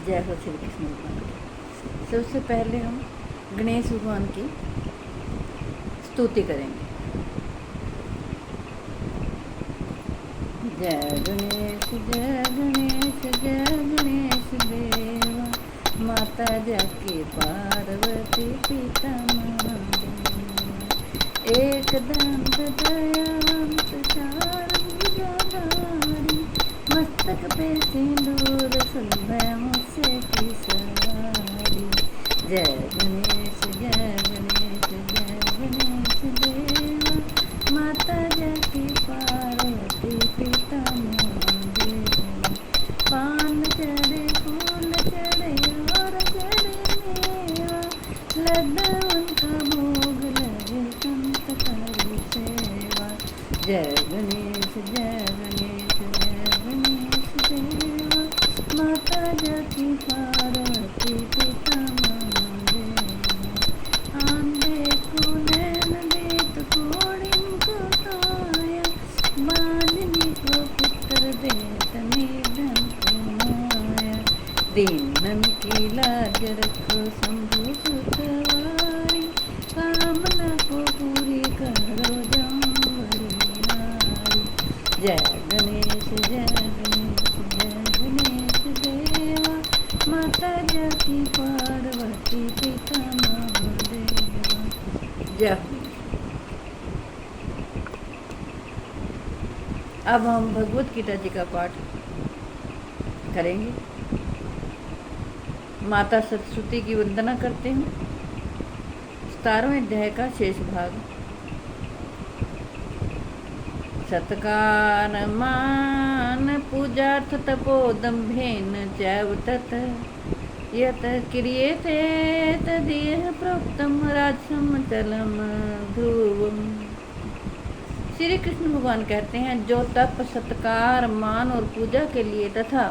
जय हो श्री कृष्ण भगवान की। सबसे पहले हम गणेश भगवान की स्तुति करेंगे। जय गणेश जय गणेश जय गणेश देवा, माता जाके पार्वती पिता महादेवा। एक दंत दयांत चार भुजाधारी, मस्तक पे सिंदूर सुंदर मुझसे की सवारी। जय गणेश जय गणेश जय गणेश देवा, माता जाके पार्वती पिता महादेवा। पान चढ़े फूल चढ़े और चढ़े मेवा, लड्डू उनका भोग लगे संत करी सेवा। जय गणेश जय गणेश जय गणेश देवा, माता जाकी पार्वती पिता महादेवा। आन देखो नैन देत कोड़िन को ताया, बांधनी को पुत्र देत निधन को माया। दीनन की लाज रखो शंभु सुतवारी, कामना को पूरी करो जामवरी नारी। जय गणेश जय गणेश जय गणेश देवा, माता जाकी पार्वती पिता महादेवा। जय हो। अब हम भगवत गीता जी का पाठ करेंगे। माता सरस्वती की वंदना करते हैं। 17वें अध्याय का शेष भाग। सत्कार मान पूजार्थ तपोदम्भेन चैव तत् यत् क्रियते तदिह प्रोक्तम राजसम चलम ध्रुवम। श्री कृष्ण भगवान कहते हैं, जो तप सत्कार मान और पूजा के लिए तथा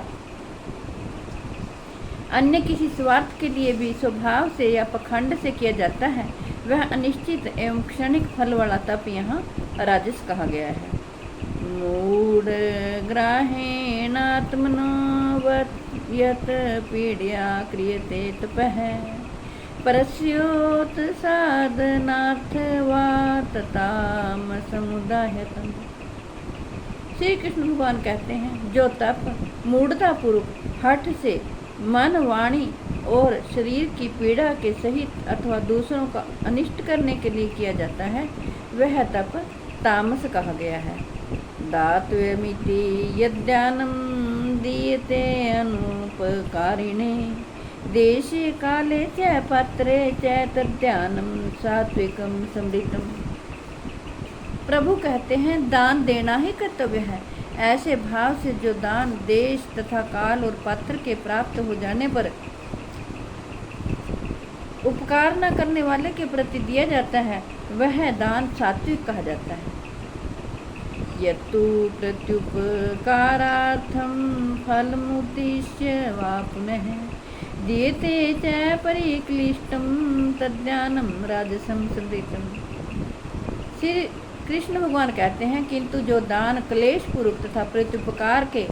अन्य किसी स्वार्थ के लिए भी स्वभाव से या पखंड से किया जाता है, वह अनिश्चित एवं क्षणिक फल वाला तप यहाँ राजस कहा गया है। मूढ़ ग्राहेणात्मनो यत् पीड्या क्रियते तपः, परस्योत साधनार्थ वा तताम समुदायतम। श्री कृष्ण भगवान कहते हैं, जो तप मूढ़ता पूर्वक हठ से मन वाणी और शरीर की पीड़ा के सहित अथवा दूसरों का अनिष्ट करने के लिए किया जाता है, वह तप तामस कहा गया है। दातव्यमिति यद्दानं दीयते अनुपकारिणे, देशे काले च पात्रे च तद्दानं सात्विकं समृतम। प्रभु कहते हैं, दान देना ही कर्तव्य है। ऐसे भाव से जो दान देश तथा काल और पात्र के प्राप्त हो जाने पर उपकार न करने वाले के प्रति दिया जाता है, वह दान सात्विक कहा जाता है। यत्तु प्रत्युपकारार्थं फलमुद्दिश्य वा पुनः दीयते च परिक्लिष्टं तद्दानं राजसं समृतम। श्री कृष्ण भगवान कहते हैं, किंतु जो दान क्लेश पूर्वक तथा प्रत्युपकार के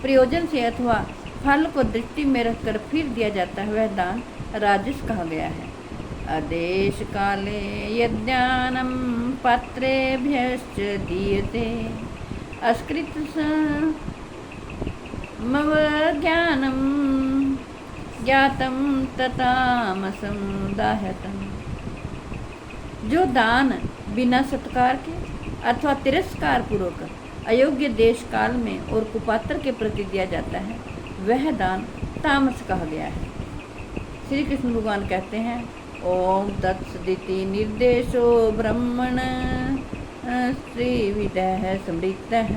प्रयोजन से अथवा फल को दृष्टि में रखकर फिर दिया जाता है, वह दान राजस कहा गया है। आदेश काले यद्दानं पात्रेभ्यश्च दीयते, अस्कृत समवज्ञानं ज्ञातं ततामसं दाह्यतम्। जो दान बिना सत्कार के अथवा तिरस्कार पूर्वक अयोग्य देश काल में और कुपात्र के प्रति दिया जाता है, वह दान तामस कहा गया है। श्री कृष्ण भगवान कहते हैं, ओम तत्सदिति निर्देशो ब्रह्मण त्रिविधः समृतः,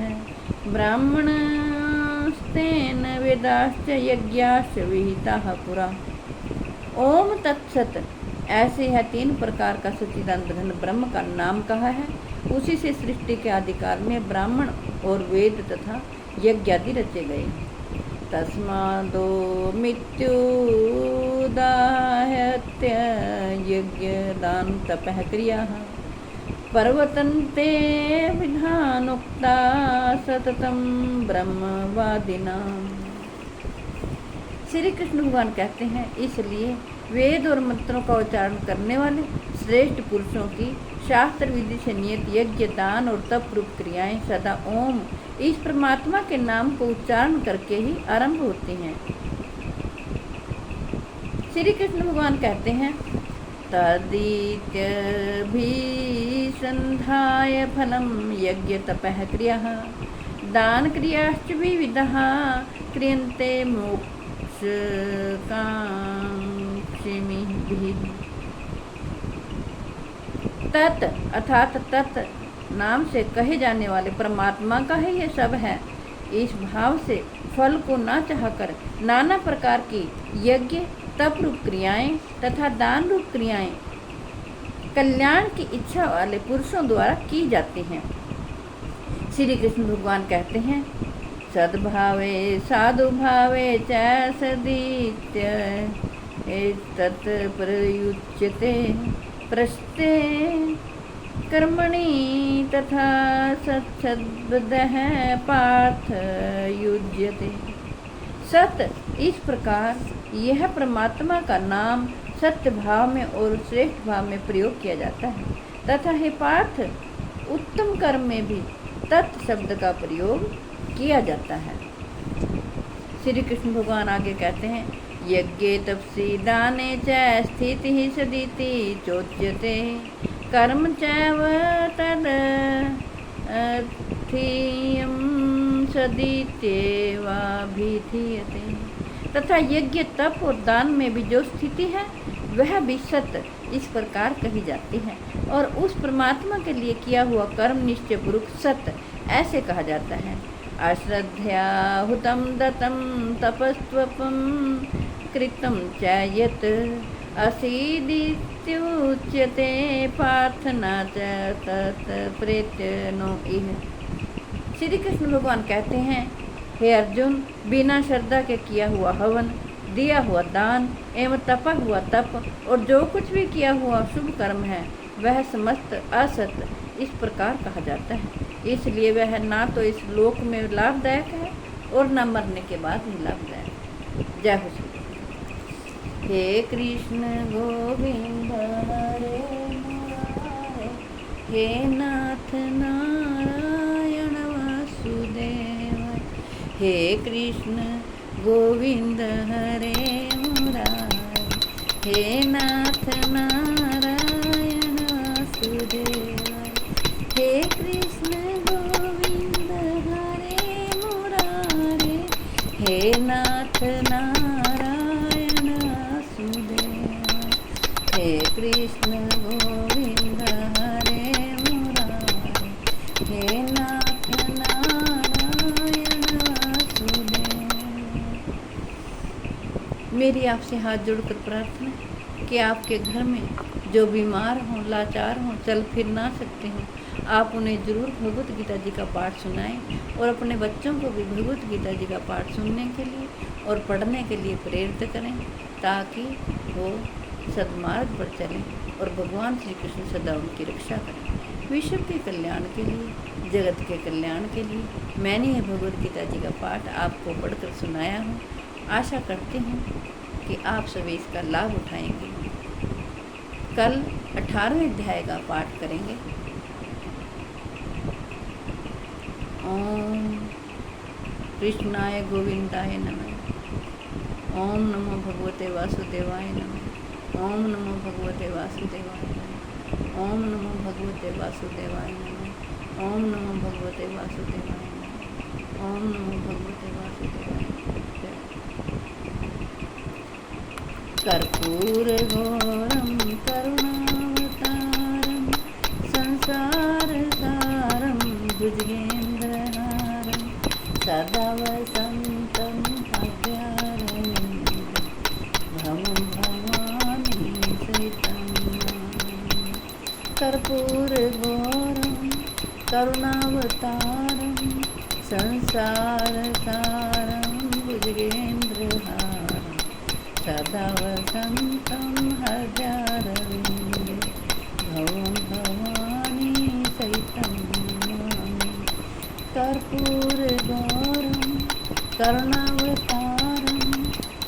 ब्राह्मणस्तेन वेदाश्च यज्ञाश्च विहिताः पुरा। ओम तत्सत, ऐसे है 3 प्रकार का सच्चिदानंद घन ब्रह्म का नाम कहा है। उसी से सृष्टि के आदिकाल में ब्राह्मण और वेद तथा यज्ञ आदि रचे गए। तस्मादो मृत्युदाहत्य यज्ञ दान तपः क्रियाः, पर्वतन्ते विधानोक्ता सततं ब्रह्मवादिनाम्। श्री कृष्ण भगवान कहते हैं, इसलिए वेद और मंत्रों का उच्चारण करने वाले श्रेष्ठ पुरुषों की शास्त्र विधि से नियत यज्ञ, दान और तप रूप क्रियाएं सदा ओम इस परमात्मा के नाम को उच्चारण करके ही आरंभ होती हैं। श्री कृष्ण भगवान कहते हैं, तदित्यभिसन्धाय फलं यज्ञ तपः क्रियाः दान क्रियाश्च विविधाः क्रियन्ते मोक्षकांक्षिभिः। तत् अर्थात तत् नाम से कहे जाने वाले परमात्मा का ही ये सब है। इस भाव से फल को न चाहकर नाना प्रकार की यज्ञ, तप रूप क्रियाएं तथा दान रूप क्रियाएं कल्याण की इच्छा वाले पुरुषों द्वारा की जाती हैं। श्री कृष्ण भगवान कहते हैं, सद्भावे साधु भावे च सदित्य तत् प्रयुज्यते प्रस्ते कर्मणि तथा सत्सद्बुद्धः पार्थ युज्यते। सत इस प्रकार यह परमात्मा का नाम सत्य भाव में और श्रेष्ठ भाव में प्रयोग किया जाता है तथा हे पार्थ उत्तम कर्म में भी तत् शब्द का प्रयोग किया जाता है। श्री कृष्ण भगवान आगे कहते हैं, यज्ञे तपसि दाने च स्थितिः सदिति चोच्यते कर्म चैव तदर्थीयं सदित्येवाभिधीयते। तथा यज्ञ, तप और दान में भी जो स्थिति है वह भी सत्य इस प्रकार कही जाती है और उस परमात्मा के लिए किया हुआ कर्म निश्चय पूर्वक सत्य ऐसे कहा जाता है। अश्रद्धया हुतं दत्तं तपस्त्वपं कृतं च यत् असीदित्युच्यते पार्थना च तत् प्रेत्य नो इह। श्री कृष्ण भगवान कहते हैं, हे अर्जुन, बिना श्रद्धा के किया हुआ हवन, दिया हुआ दान एवं तपा हुआ तप और जो कुछ भी किया हुआ शुभ कर्म है वह समस्त असत्य इस प्रकार कहा जाता है। इसलिए वह ना तो इस लोक में लाभदायक है और न मरने के बाद ही लाभदायक। जय हो श्री कृष्ण। हे कृष्ण गोविंद हरे मुरारे, हे नाथ नारायण वासुदेव। हे कृष्ण गोविंद हरे मुरारे, हे नाथ नारायण वासुदेव। हे कृष्ण गोविंद हरे मुरारे, हे नाथ नारायण वासुदेव। हे कृष्ण गोविंद हरे मुरारे, हे नाथ नारायण वासुदेव। मेरी आपसे हाथ जोड़कर प्रार्थना है कि आपके घर में जो बीमार हों, लाचार हों, चल फिर ना सकते हों, आप उन्हें जरूर भगवत गीता जी का पाठ सुनाएं और अपने बच्चों को भी भगवत गीता जी का पाठ सुनने के लिए और पढ़ने के लिए प्रेरित करें ताकि वो सद्मार्ग पर चलें और भगवान श्री कृष्ण सदा उनकी रक्षा करें। विश्व के कल्याण के लिए, जगत के कल्याण के लिए मैंने यह भगवत गीता जी का पाठ आपको पढ़कर सुनाया हूँ। आशा करती हूँ कि आप सभी इसका लाभ उठाएंगे। कल 18वें अध्याय का पाठ करेंगे। ओम कृष्णाय गोविंदाय नमः। ओम नमो भगवते वासुदेवाय नमः। ओम नमो भगवते वासुदेवाय नमः। ओम नमो भगवते वासुदेवाय नमः। ओम नमो भगवते वासुदेवाय नमः। ओम नमो भगवते वासुदेवाय नमः। कर्पूरघोरं करुणावतारं संसारसारं भुजगेन्द्रहारं सदा वसन्तं हृदयारविन्दे भवं भवानी सहितं। कर्पूरघोरं करुणावतारं संसारसारं भुजगेन्द्रहारं सदा वसन्तं हृदयारविन्दे भवं भवानी सहितं। कर्पूरगौरं करुणावतारं